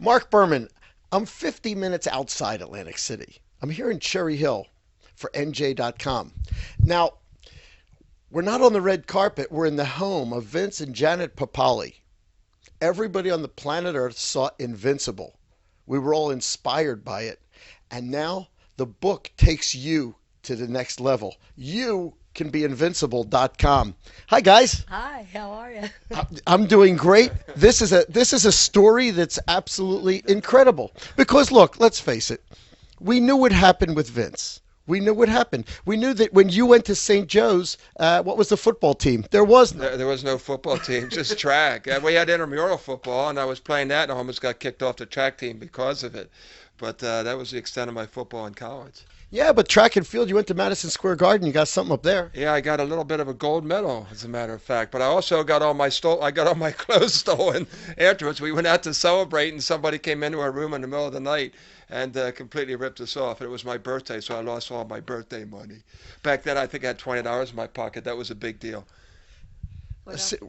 Mark Berman, I'm 50 minutes outside Atlantic City. I'm here in Cherry Hill for NJ.com. Now, we're not on the red carpet. We're in the home of Vince and Janet Papale. Everybody on the planet Earth saw Invincible. We were all inspired by it. And now the book takes you to the next level. You can be invincible.com. Hi guys. Hi, how are you? I'm doing great. This is a story that's absolutely incredible. Because look, let's face it. We knew what happened with Vince. We knew what happened. We knew that when you went to St. Joe's, what was the football team? There was no. There was no football team, just track. We had intramural football, and I was playing that, and I almost got kicked off the track team because of it. But that was the extent of my football in college. Yeah, but track and field, you went to Madison Square Garden. You got something up there. Yeah, I got a little bit of a gold medal, as a matter of fact. But I also got I got all my clothes stolen afterwards. We went out to celebrate, and somebody came into our room in the middle of the night and completely ripped us off. It was my birthday, so I lost all my birthday money. Back then, I think I had $20 in my pocket. That was a big deal.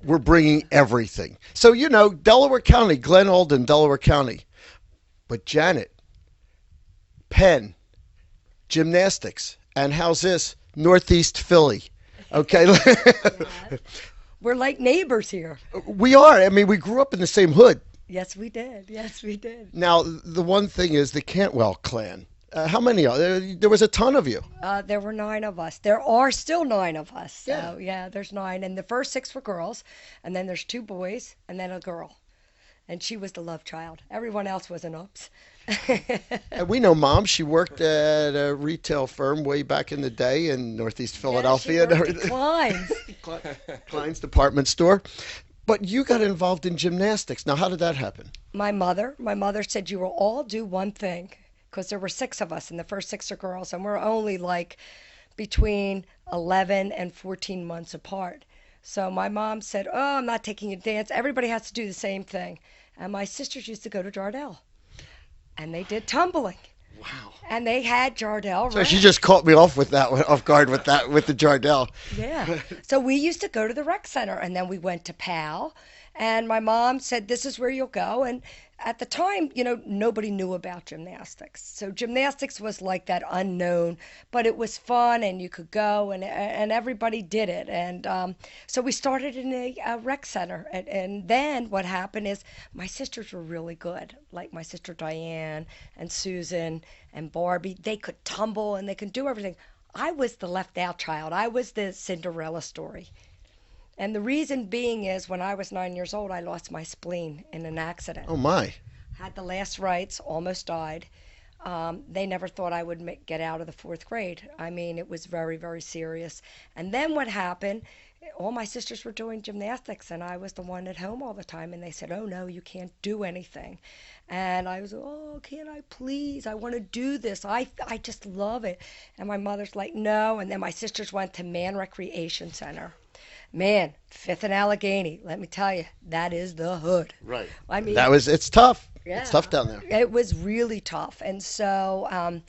We're bringing everything. So, Delaware County, Glen Alden, Delaware County. But Janet, Penn, gymnastics, and how's this? Northeast Philly. Okay. We're like neighbors here. We are. I mean, we grew up in the same hood. Yes, we did. Yes, we did. Now, the one thing is the Cantwell clan. How many are there? There was a ton of you. There were 9 of us. There are still 9 of us. Yeah. So, yeah, there's 9. And the first 6 were girls, and then there's 2 boys, and then a girl. And she was the love child. Everyone else was an ups. And we know Mom. She worked at a retail firm way back in the day in Northeast Philadelphia. Yeah, she worked at Klein's. Klein's department store. But you got involved in gymnastics. Now, how did that happen? My mother said you will all do one thing, because there were 6 of us, and the first 6 are girls, and we're only like between 11 and 14 months apart. So my mom said, "Oh, I'm not taking you to dance. Everybody has to do the same thing." And my sisters used to go to Jardel, and they did tumbling. Wow. And they had Jardel. So she just caught me off guard with the Jardel. Yeah. So we used to go to the rec center, and then we went to PAL, and my mom said, "This is where you'll go." And at the time, nobody knew about gymnastics. So gymnastics was like that unknown, but it was fun, and you could go, and everybody did it. And so we started in a rec center. And then what happened is my sisters were really good, like my sister Diane and Susan and Barbie. They could tumble, and they could do everything. I was the left out child. I was the Cinderella story. And the reason being is when I was 9 years old, I lost my spleen in an accident. Oh, my. Had the last rites, almost died. They never thought I would get out of the 4th grade. I mean, it was very, very serious. And then what happened, all my sisters were doing gymnastics, and I was the one at home all the time. And they said, "Oh, no, you can't do anything." And I was, "Oh, can I please? I want to do this. I just love it." And my mother's like, "No." And then my sisters went to Man Recreation Center. Man, 5th and Allegheny, let me tell you, that is the hood. Right. I mean, it's tough. yeah, It's tough down there. it was really tough. And so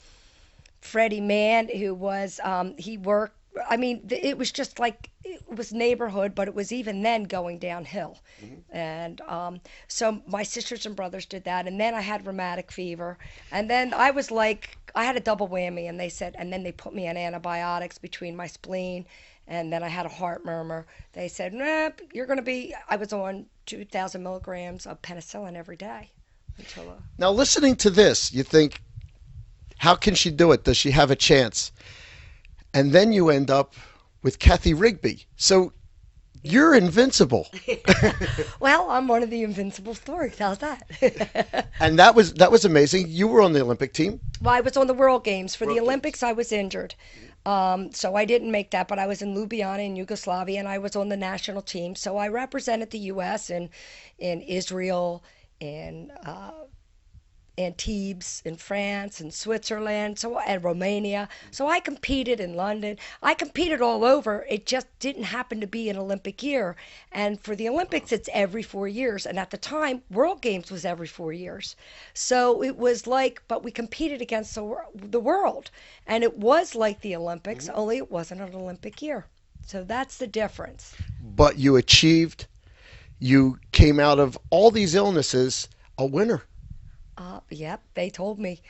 Freddie Mann, who was, he worked, I mean, it was just like, it was neighborhood, but it was even then going downhill. Mm-hmm. And so my sisters and brothers did that. And then I had rheumatic fever. And then I was like, I had a double whammy. And they said, and then they put me on antibiotics between my spleen. And then I had a heart murmur. They said, "Nah, you're going to be," I was on 2,000 milligrams of penicillin every day. Now, listening to this, you think, how can she do it? Does she have a chance? And then you end up with Kathy Rigby. So you're invincible. Well, I'm one of the invincible stories. How's that? And that was amazing. You were on the Olympic team. Well, I was on the World Games. For World the Olympics, Games. I was injured. So I didn't make that, but I was in Ljubljana in Yugoslavia, and I was on the national team. So I represented the U.S. in Israel, in Antibes, in France, in Switzerland, and Romania. So I competed in London. I competed all over. It just didn't happen to be an Olympic year. And for the Olympics, it's every 4 years. And at the time, World Games was every 4 years. So it was like, but we competed against the world. And it was like the Olympics, only it wasn't an Olympic year. So that's the difference. But you came out of all these illnesses a winner. Yep, they told me,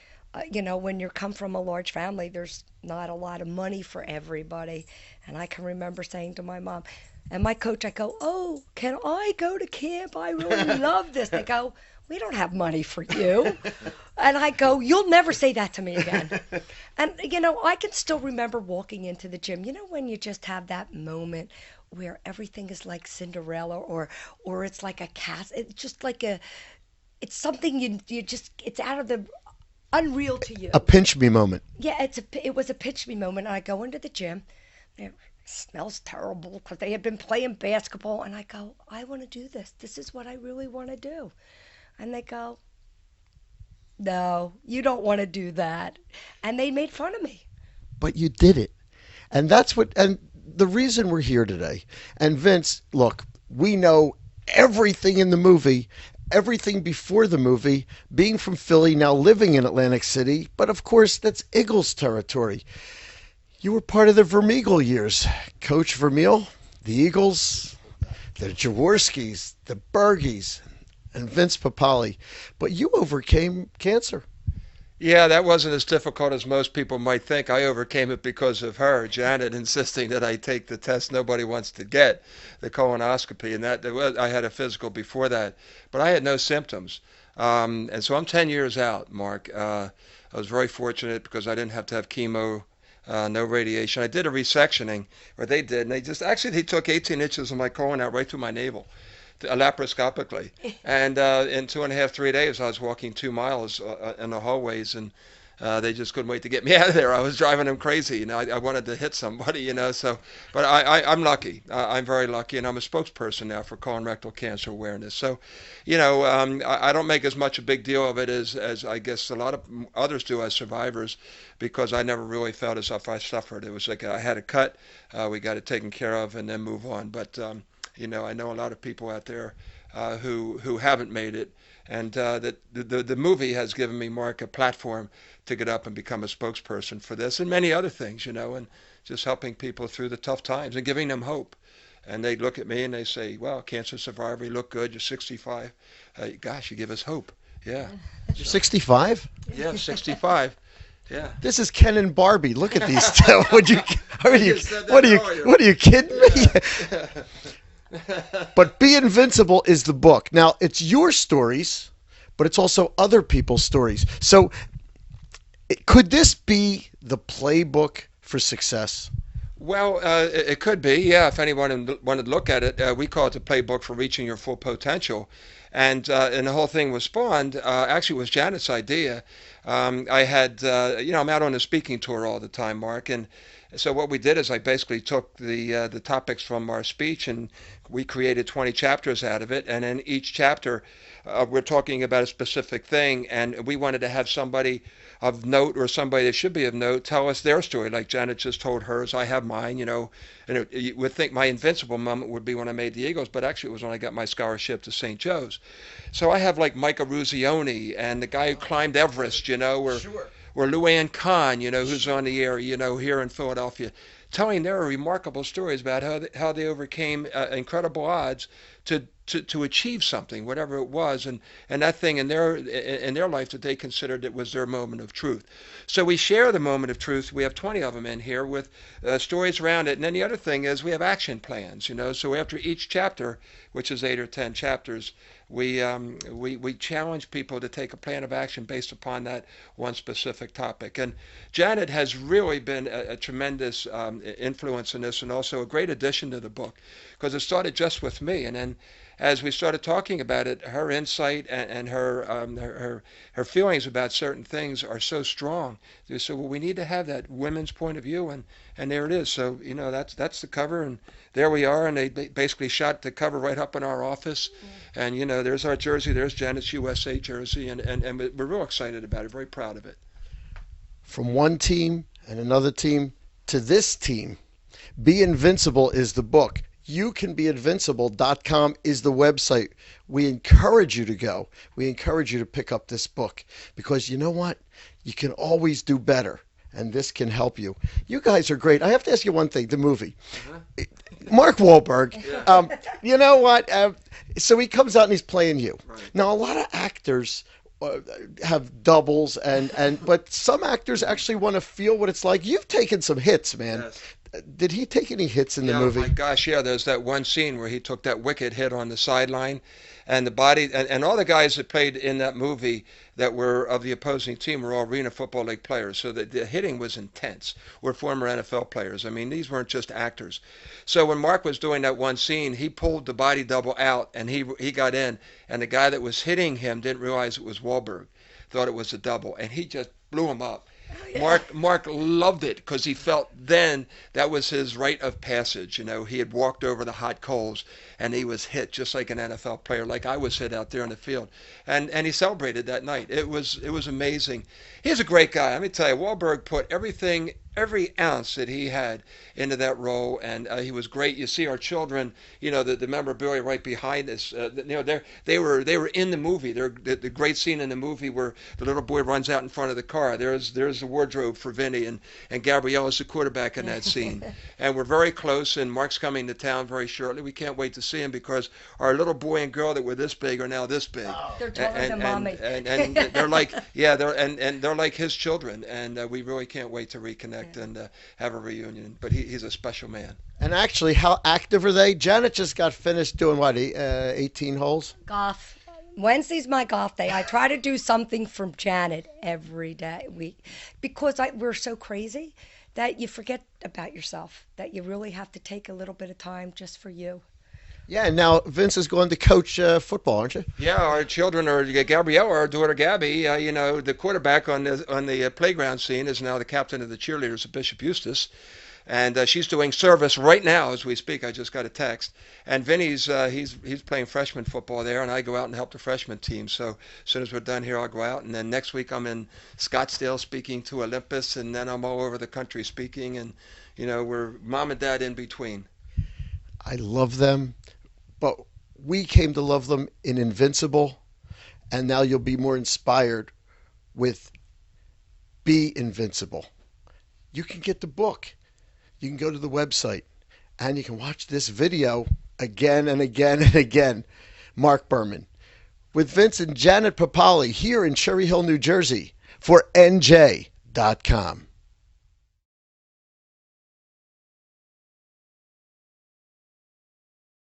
when you come from a large family, there's not a lot of money for everybody. And I can remember saying to my mom and my coach, I go, "Oh, can I go to camp? I really love this." They go, "We don't have money for you." And I go, "You'll never say that to me again." And, I can still remember walking into the gym. When you just have that moment where everything is like Cinderella, or it's like a cast, it's just like it's something you just, it's out of the unreal to you. A pinch me moment. Yeah, it was a pitch me moment. And I go into the gym. It smells terrible because they had been playing basketball, and I go, "I want to do this. This is what I really want to do." And they go, "No, you don't want to do that." And they made fun of me. But you did it. And the reason we're here today. And Vince, look, we know everything in the movie, everything before the movie, being from Philly, now living in Atlantic City. But of course, that's Eagles territory. You were part of the Vermeil years. Coach Vermeil, the Eagles, the Jaworskis, the Bergies, and Vince Papale. But you overcame cancer. Yeah, that wasn't as difficult as most people might think. I overcame it because of her, Janet, insisting that I take the test nobody wants to get, the colonoscopy, and I had a physical before that, but I had no symptoms, and so I'm 10 years out, Mark. I was very fortunate because I didn't have to have chemo, no radiation. I did a resectioning, or they did, and they took 18 inches of my colon out right through my navel, laparoscopically. And in 2.5, 3 days, I was walking 2 miles in the hallways, and they just couldn't wait to get me out of there. I was driving them crazy. I wanted to hit somebody. So, but I'm lucky. I'm very lucky, and I'm a spokesperson now for colon rectal cancer awareness. So, I don't make as much a big deal of it as I guess a lot of others do as survivors, because I never really felt as if I suffered. It was like I had a cut, we got it taken care of, and then move on. But I know a lot of people out there who haven't made it, and that the movie has given me, Mark, a platform to get up and become a spokesperson for this and many other things, and just helping people through the tough times and giving them hope. And they look at me and they say, "Well, cancer survivor, you look good. You're 65. Gosh, you give us hope." Yeah. You're 65? Yeah, 65. Yeah. This is Ken and Barbie. Look at these two. Would you? Are you? just said that What are you? earlier. What are you kidding me? But Be Invincible is the book. Now, it's your stories, but it's also other people's stories. So, could this be the playbook for success? Well, it could be, yeah. If anyone wanted to look at it, we call it the playbook for reaching your full potential, and the whole thing was spawned. Actually, it was Janet's idea. I had, I'm out on a speaking tour all the time, Mark, and so what we did is I basically took the topics from our speech, and we created 20 chapters out of it, and in each chapter, we're talking about a specific thing, and we wanted to have somebody of note, or somebody that should be of note, tell us their story. Like Janet just told hers, I have mine, and you would think my invincible moment would be when I made the Eagles, but actually it was when I got my scholarship to St. Joe's. So I have like Micah Ruzioni and the guy who climbed Everest, or Luann Kahn, who's on the air, here in Philadelphia, telling their remarkable stories about how they overcame incredible odds to achieve something, whatever it was, and that thing in their life that they considered it was their moment of truth. So we share the moment of truth. We have 20 of them in here with stories around it, and then the other thing is we have action plans. So after each chapter, which is 8 or 10 chapters, we challenge people to take a plan of action based upon that one specific topic. And Janet has really been a tremendous influence in this, and also a great addition to the book, because it started just with me, and then as we started talking about it, her insight and her feelings about certain things are so strong. They said, "Well, we need to have that women's point of view," and there it is. So that's the cover, and there we are. And they basically shot the cover right up in our office, and there's our jersey, there's Janet's USA jersey, and we're real excited about it, very proud of it. From one team and another team to this team, Be Invincible is the book. YouCanBeInvincible.com is the website. We encourage you to go. We encourage you to pick up this book, because you know what? You can always do better, and this can help you. You guys are great. I have to ask you one thing, the movie. Mark Wahlberg, you know what? So he comes out and he's playing you. Right. Now, a lot of actors uh, have doubles and but some actors actually want to feel what it's like. You've taken some hits, man. Yes. Did he take any hits in the Yeah, oh my movie? gosh, yeah, there's that one scene where he took that wicked hit on the sideline and the body and all the guys that played in that movie that were of the opposing team were all Arena Football League players. So the hitting was intense. Were former NFL players. I mean, these weren't just actors. So when Mark was doing that one scene, he pulled the body double out and he got in and the guy that was hitting him didn't realize it was Wahlberg. Thought it was a double and he just blew him up. Oh, yeah. Mark loved it because he felt then that was his rite of passage. You know, he had walked over the hot coals and he was hit just like an NFL player, like I was hit out there in the field, and he celebrated that night. It was amazing. He's a great guy. Let me tell you, Wahlberg put everything, every ounce that he had into that role, and he was great. You see our children, you know, the memorabilia right behind us. You know, they were in the movie. The great scene in the movie where the little boy runs out in front of the car. There's the wardrobe for Vinny, and Gabrielle is the quarterback in that scene. And we're very close, and Mark's coming to town very shortly. We can't wait to see him because our little boy and girl that were this big are now this big. They're taller than mommy. And they're like, yeah, they're like his children, and we really can't wait to reconnect and have a reunion. But he's a special man. And actually, how active are they? Janet just got finished doing what, 18 holes? Golf. Wednesday's my golf day. I try to do something from Janet every day week because we're so crazy that you forget about yourself, that you really have to take a little bit of time just for you. Yeah, and now Vince is going to coach football, aren't you? Yeah, our children are Gabrielle, our daughter Gabby. You know, the quarterback on the playground scene is now the captain of the cheerleaders at Bishop Eustace. And she's doing service right now as we speak. I just got a text. And Vinny's he's playing freshman football there, and I go out and help the freshman team. So as soon as we're done here, I'll go out. And then next week I'm in Scottsdale speaking to Olympus, and then I'm all over the country speaking. And you know, we're mom and dad in between. I love them, but we came to love them in Invincible, and now you'll be more inspired with Be Invincible. You can get the book. You can go to the website and you can watch this video again and again and again. Mark Berman with Vince and Janet Papale here in Cherry Hill, New Jersey for NJ.com.